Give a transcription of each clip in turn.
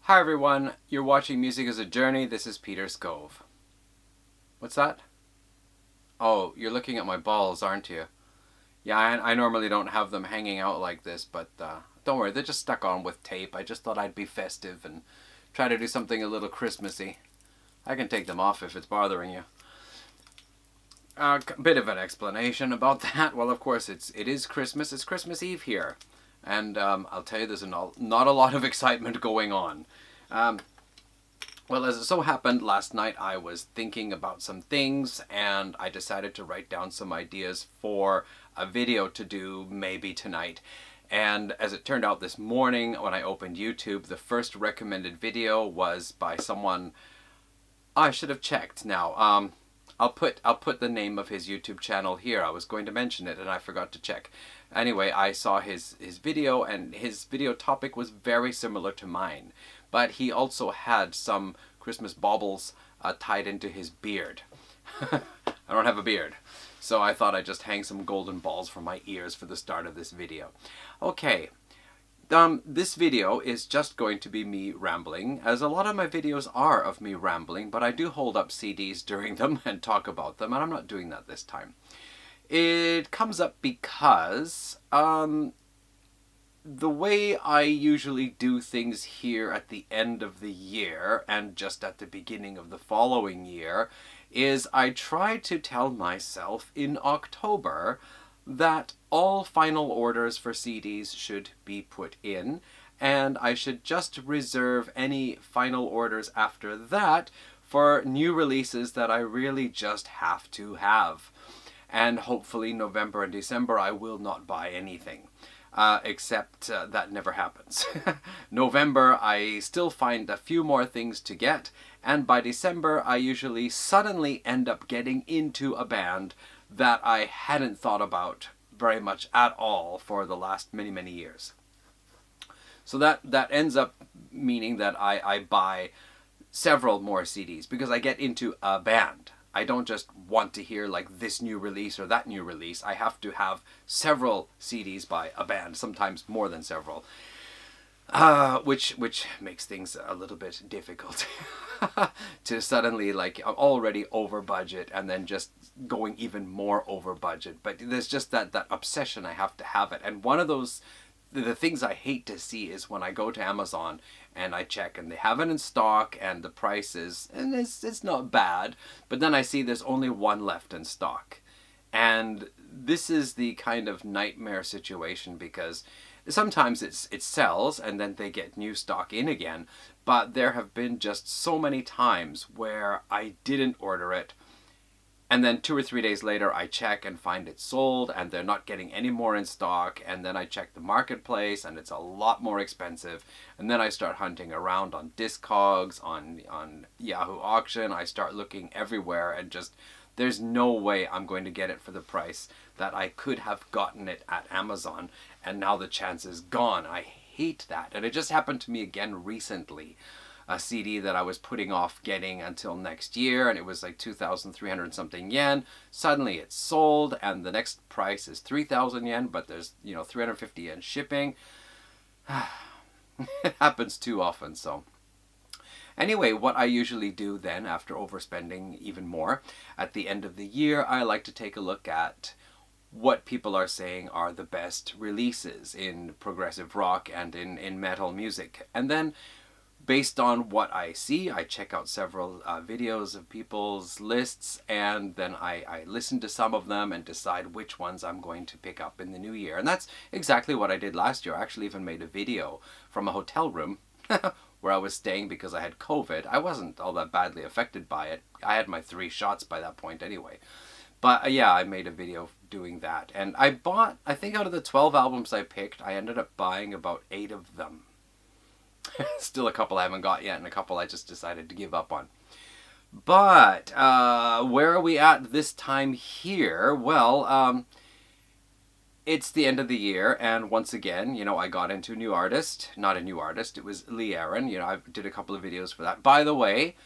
Hi everyone, you're watching Music as a Journey. This is Peter Scove. What's that? Oh, you're looking at my balls, aren't you? Yeah, I normally don't have them hanging out like this, but don't worry, they're just stuck on with tape. I just thought I'd be festive and try to do something a little Christmassy. I can take them off if it's bothering you. A bit of an explanation about that. Well, of course, it is Christmas. It's Christmas Eve here. And I'll tell you, there's not a lot of excitement going on. Um, Well, as it so happened, last night I was thinking about some things and I decided to write down some ideas for a video to do maybe tonight. And as it turned out this morning when I opened YouTube, the first recommended video was by someone I should have checked now. I'll put the name of his YouTube channel here. I was going to mention it and I forgot to check. Anyway, I saw his video and his video topic was very similar to mine. But he also had some Christmas baubles tied into his beard. I don't have a beard. So I thought I'd just hang some golden balls from my ears for the start of this video. Okay. This video is just going to be me rambling, as a lot of my videos are of me rambling, but I do hold up CDs during them and talk about them, and I'm not doing that this time. It comes up because the way I usually do things here at the end of the year and just at the beginning of the following year is I try to tell myself in October that all final orders for CDs should be put in, and I should just reserve any final orders after that for new releases that I really just have to have. And hopefully November and December I will not buy anything. Except that never happens. November, I still find a few more things to get, and by December, I usually suddenly end up getting into a band that I hadn't thought about very much at all for the last many, many years. So that ends up meaning that I buy several more CDs because I get into a band. I don't just want to hear like this new release or that new release. I have to have several CDs by a band, sometimes more than several, which makes things a little bit difficult to suddenly, like, I'm already over budget and then just going even more over budget. But there's just that obsession. I have to have it. And one of those, the things I hate to see is when I go to Amazon and I check and they have it in stock and the price is, and it's not bad, but then I see there's only one left in stock. And this is the kind of nightmare situation because sometimes it sells and then they get new stock in again, but there have been just so many times where I didn't order it, and then 2 or 3 days later I check and find it sold and they're not getting any more in stock, and then I check the marketplace and it's a lot more expensive, and then I start hunting around on Discogs, on Yahoo Auction. I start looking everywhere and just there's no way I'm going to get it for the price that I could have gotten it at Amazon, and now the chance is gone. I hate that. And it just happened to me again recently. A CD that I was putting off getting until next year, and it was like 2,300 something yen. Suddenly it's sold and the next price is 3,000 yen, but there's 350 yen shipping. It happens too often. So anyway, what I usually do then, after overspending even more at the end of the year, I like to take a look at what people are saying are the best releases in progressive rock and in metal music, and then based on what I see, I check out several videos of people's lists, and then I listen to some of them and decide which ones I'm going to pick up in the new year. And that's exactly what I did last year. I actually even made a video from a hotel room where I was staying because I had COVID. I wasn't all that badly affected by it. I had my 3 shots by that point anyway. But yeah, I made a video doing that. And I bought, I think out of the 12 albums I picked, I ended up buying about 8 of them. Still a couple I haven't got yet, and a couple I just decided to give up on. But where are we at this time here? Well, it's the end of the year, and once again, I got into a new artist. Not a new artist, it was Lee Aaron. I did a couple of videos for that. By the way,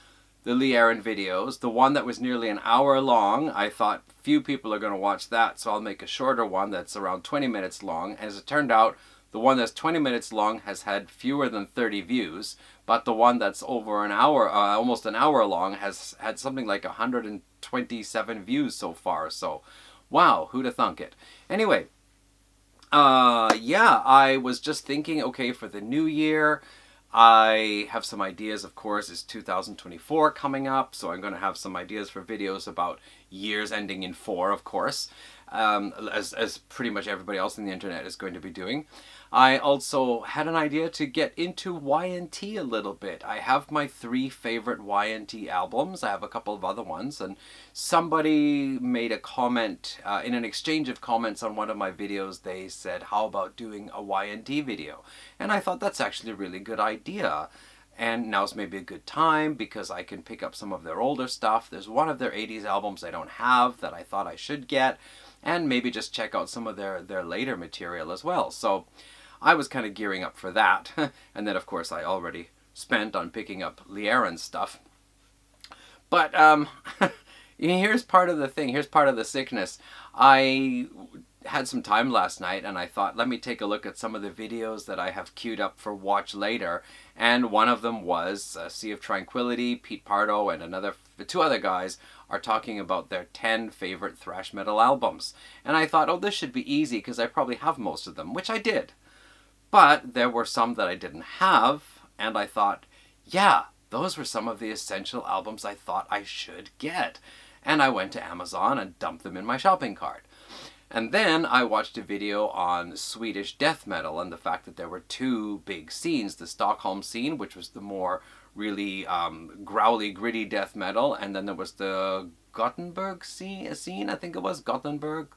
the Lee Aaron videos, the one that was nearly an hour long, I thought few people are going to watch that, so I'll make a shorter one that's around 20 minutes long. As it turned out, The one that's 20 minutes long has had fewer than 30 views, but the one that's over an hour, almost an hour long, has had something like 127 views so far. So, wow, who'd have thunk it? Anyway, yeah, I was just thinking, okay, for the new year, I have some ideas, of course. It's 2024 coming up, so I'm going to have some ideas for videos about years ending in 4, of course, as pretty much everybody else on the internet is going to be doing. I also had an idea to get into Y&T a little bit. I have my 3 favorite Y&T albums. I have a couple of other ones, and somebody made a comment in an exchange of comments on one of my videos. They said, how about doing a Y&T video? And I thought that's actually a really good idea. And now's maybe a good time because I can pick up some of their older stuff. There's one of their 80s albums I don't have that I thought I should get, and maybe just check out some of their later material as well. So I was kind of gearing up for that. And then, of course, I already spent on picking up Lee Aaron's stuff. But here's part of the thing. Here's part of the sickness. I had some time last night and I thought, let me take a look at some of the videos that I have queued up for watch later. And one of them was Sea of Tranquility. Pete Pardo and 2 other guys are talking about their 10 favorite thrash metal albums. And I thought, oh, this should be easy because I probably have most of them, which I did. But there were some that I didn't have, and I thought, yeah, those were some of the essential albums I thought I should get. And I went to Amazon and dumped them in my shopping cart. And then I watched a video on Swedish death metal and the fact that there were 2 big scenes. The Stockholm scene, which was the more really growly, gritty death metal, and then there was the Gothenburg scene, I think it was, Gothenburg,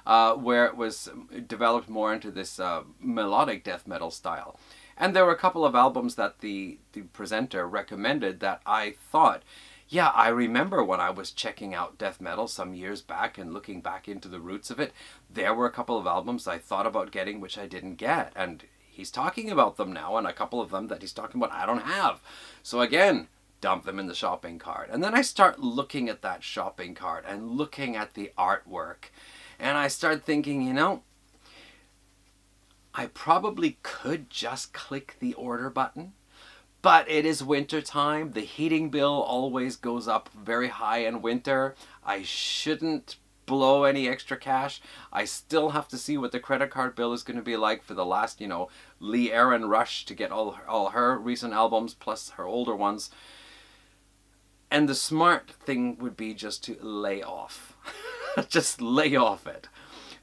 where it was developed more into this melodic death metal style. And there were a couple of albums that the presenter recommended that I thought, yeah, I remember when I was checking out death metal some years back and looking back into the roots of it, there were a couple of albums I thought about getting which I didn't get. And he's talking about them now, and a couple of them that he's talking about I don't have. So again, dump them in the shopping cart. And then I start looking at that shopping cart and looking at the artwork. And I start thinking, you know, I probably could just click the order button. But it is winter time. The heating bill always goes up very high in winter. I shouldn't blow any extra cash. I still have to see what the credit card bill is going to be like for the last, Lee Aaron rush to get all her recent albums plus her older ones. And the smart thing would be just to lay off. Just lay off it.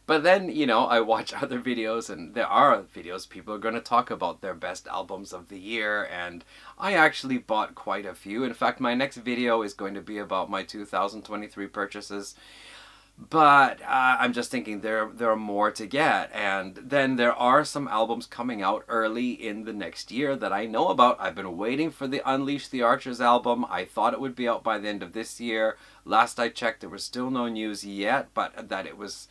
But then, I watch other videos, and there are videos people are going to talk about their best albums of the year, and I actually bought quite a few. In fact, my next video is going to be about my 2023 purchases. But I'm just thinking there are more to get. And then there are some albums coming out early in the next year that I know about. I've been waiting for the Unleash the Archers album. I thought it would be out by the end of this year. Last I checked, there was still no news yet, but that it was...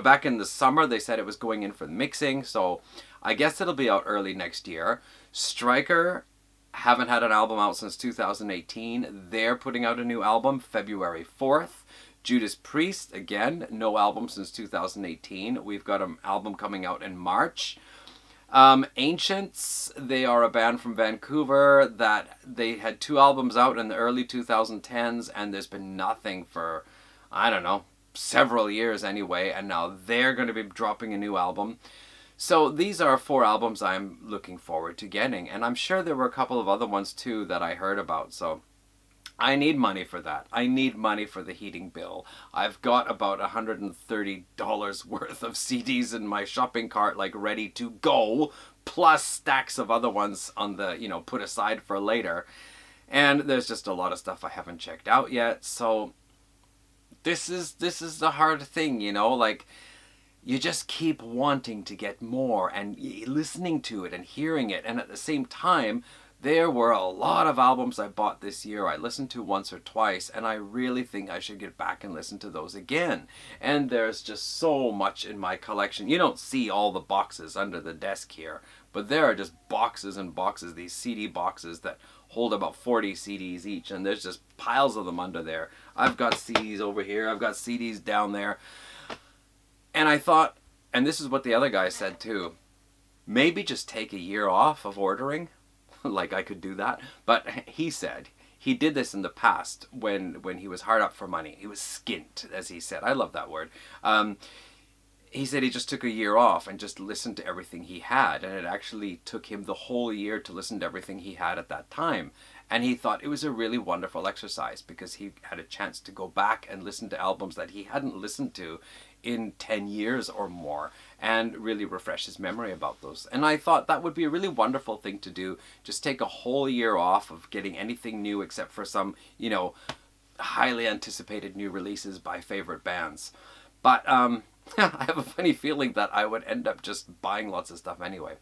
back in the summer, they said it was going in for mixing, so I guess it'll be out early next year. Striker haven't had an album out since 2018. They're putting out a new album February 4th. Judas Priest, again, no album since 2018. We've got an album coming out in March. Ancients, they are a band from Vancouver that they had 2 albums out in the early 2010s, and there's been nothing for, I don't know, several years anyway, and now they're going to be dropping a new album. So these are 4 albums I'm looking forward to getting, and I'm sure there were a couple of other ones too that I heard about, so I need money for that. I need money for the heating bill. I've got about $130 worth of CDs in my shopping cart, like ready to go, plus stacks of other ones on the, put aside for later. And there's just a lot of stuff I haven't checked out yet, so this is the hard thing, like you just keep wanting to get more and listening to it and hearing it, and at the same time there were a lot of albums I bought this year I listened to once or twice, and I really think I should get back and listen to those again. And there's just so much in my collection. You don't see all the boxes under the desk here, but there are just boxes and boxes, these CD boxes that hold about 40 CDs each, and there's just piles of them under there. I've got CDs over here, I've got CDs down there. And I thought, and this is what the other guy said too, maybe just take a year off of ordering. Like I could do that. But he said he did this in the past when he was hard up for money. He was skint, as he said. I love that word. He said he just took a year off and just listened to everything he had, and it actually took him the whole year to listen to everything he had at that time. And he thought it was a really wonderful exercise because he had a chance to go back and listen to albums that he hadn't listened to in 10 years or more and really refresh his memory about those. And I thought that would be a really wonderful thing to do. Just take a whole year off of getting anything new except for some, highly anticipated new releases by favorite bands. But I have a funny feeling that I would end up just buying lots of stuff anyway.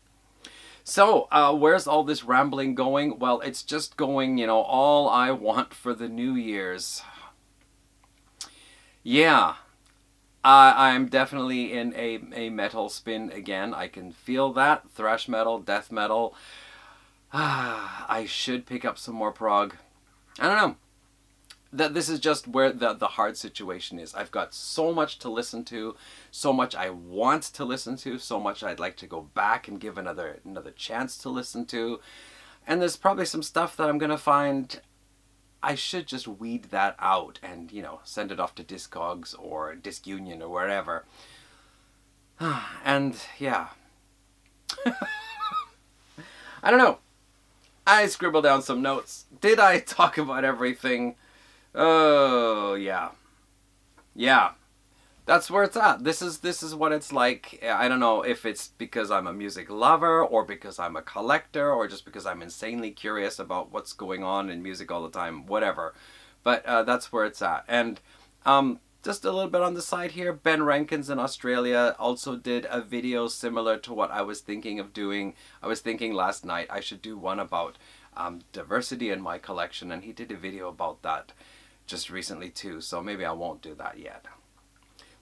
So, where's all this rambling going? Well, it's just going, all I want for the New Year's. Yeah, I'm definitely in a metal spin again. I can feel that. Thrash metal, death metal. I should pick up some more prog. I don't know. This is just where the hard situation is. I've got so much to listen to, so much I want to listen to, so much I'd like to go back and give another chance to listen to. And there's probably some stuff that I'm going to find I should just weed that out and, send it off to Discogs or Disc Union or wherever. And, yeah. I don't know. I scribbled down some notes. Did I talk about everything? Oh, yeah. Yeah. That's where it's at. This is what it's like. I don't know if it's because I'm a music lover or because I'm a collector or just because I'm insanely curious about what's going on in music all the time, whatever. But that's where it's at. And just a little bit on the side here, Ben Rankins in Australia also did a video similar to what I was thinking of doing. I was thinking last night I should do one about diversity in my collection, and he did a video about that just recently too, so maybe I won't do that yet.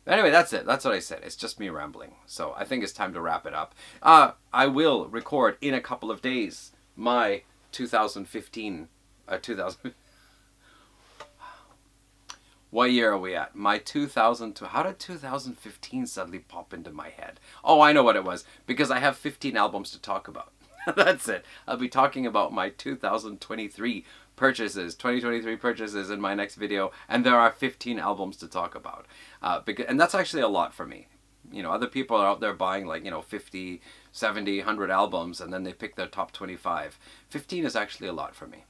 But anyway, that's it. That's what I said. It's just me rambling. So I think it's time to wrap it up. I will record in a couple of days my 2015... What year are we at? My 2000... How did 2015 suddenly pop into my head? Oh, I know what it was. Because I have 15 albums to talk about. That's it. I'll be talking about my 2023 purchases, 2023 purchases in my next video, and there are 15 albums to talk about. And that's actually a lot for me. Other people are out there buying 50, 70, 100 albums, and then they pick their top 25. 15 is actually a lot for me.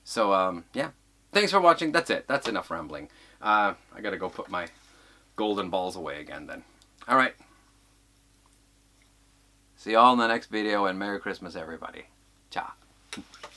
So, yeah. Thanks for watching. That's it. That's enough rambling. I gotta go put my golden balls away again then. Alright. See you all in the next video, and Merry Christmas, everybody. Ciao.